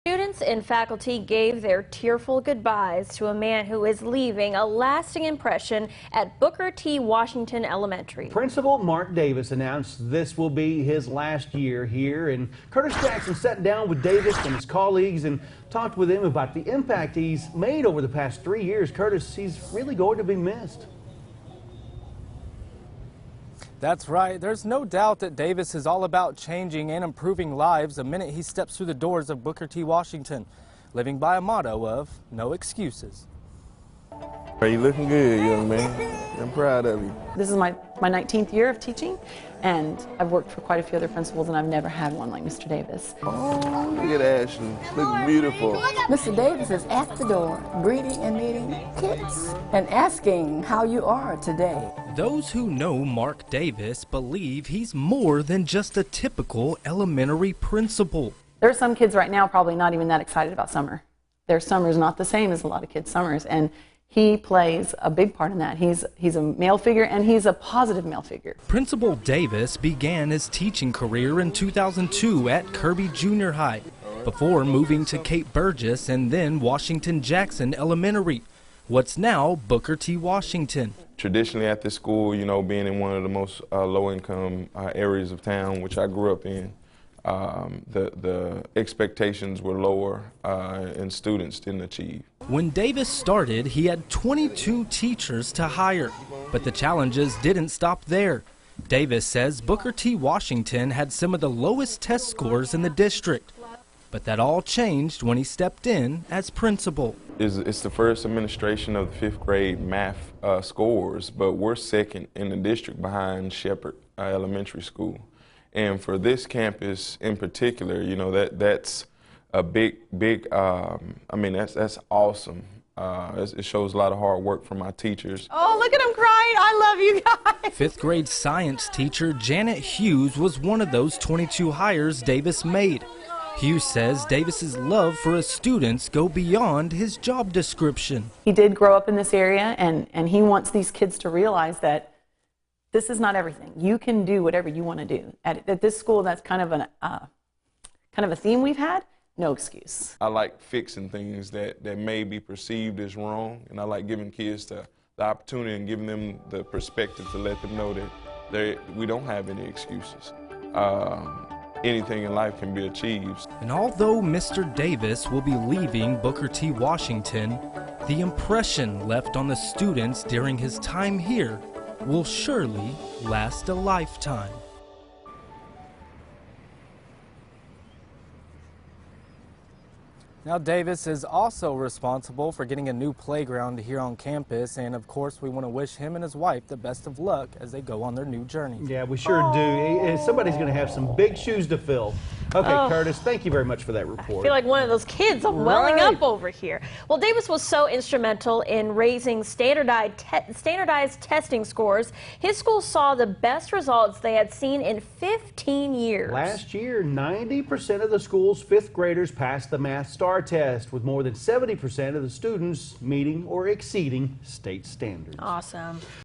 Students and faculty gave their tearful goodbyes to a man who is leaving a lasting impression at Booker T. Washington Elementary. Principal Mark Davis announced this will be his last year here, and Curtis Jackson sat down with Davis and his colleagues and talked with him about the impact he's made over the past 3 years. Curtis, he's really going to be missed. That's right. There's no doubt that Davis is all about changing and improving lives the minute he steps through the doors of Booker T. Washington, living by a motto of no excuses. You looking good, young man. I'm proud of you. This is my 19th year of teaching, and I've worked for quite a few other principals, and I've never had one like Mr. Davis. Oh, look at Ashley. Look beautiful. Mr. Davis is at the door, greeting and meeting kids and asking how you are today. Those who know Mark Davis believe he's more than just a typical elementary principal. There are some kids right now probably not even that excited about summer. Their summer's not the same as a lot of kids' summers, and he plays a big part in that. He's a male figure, and he's a positive male figure. Principal Davis began his teaching career in 2002 at Kirby Junior High, before moving to Cape Burgess and then Washington Jackson Elementary, what's now Booker T. Washington. Traditionally at this school, you know, being in one of the most low-income areas of town, which I grew up in, the expectations were lower and students didn't achieve. When Davis started, he had 22 teachers to hire, but the challenges didn't stop there. Davis says Booker T. Washington had some of the lowest test scores in the district, but that all changed when he stepped in as principal. It's the first administration of the 5th grade math scores, but we're second in the district behind Shepherd Elementary School. And for this campus in particular, you know, that's a big, I mean, that's awesome. It shows a lot of hard work from my teachers. Oh, look at him crying. I love you guys. 5th grade science teacher Janet Hughes was one of those 22 hires Davis made. Hughes says Davis's love for his students go beyond his job description. He did grow up in this area, and he wants these kids to realize that this is not everything. You can do whatever you want to do. At this school, that's kind of a theme we've had. No excuse. I like fixing things that may be perceived as wrong, and I like giving kids the opportunity and giving them the perspective to let them know that we don't have any excuses. Anything in life can be achieved. And although Mr. Davis will be leaving Booker T. Washington, the impression left on the students during his time here will surely last a lifetime. Now, Davis is also responsible for getting a new playground here on campus, and of course we want to wish him and his wife the best of luck as they go on their new journey. Yeah, we sure do. Somebody's going to have some big shoes to fill. Okay, Curtis, thank you very much for that report. I feel like one of those kids. I'm welling up over here. Well, Davis was so instrumental in raising standardized testing scores. His school saw the best results they had seen in 15 years. Last year, 90% of the school's 5th graders passed the Math STAR test, with more than 70% of the students meeting or exceeding state standards. Awesome.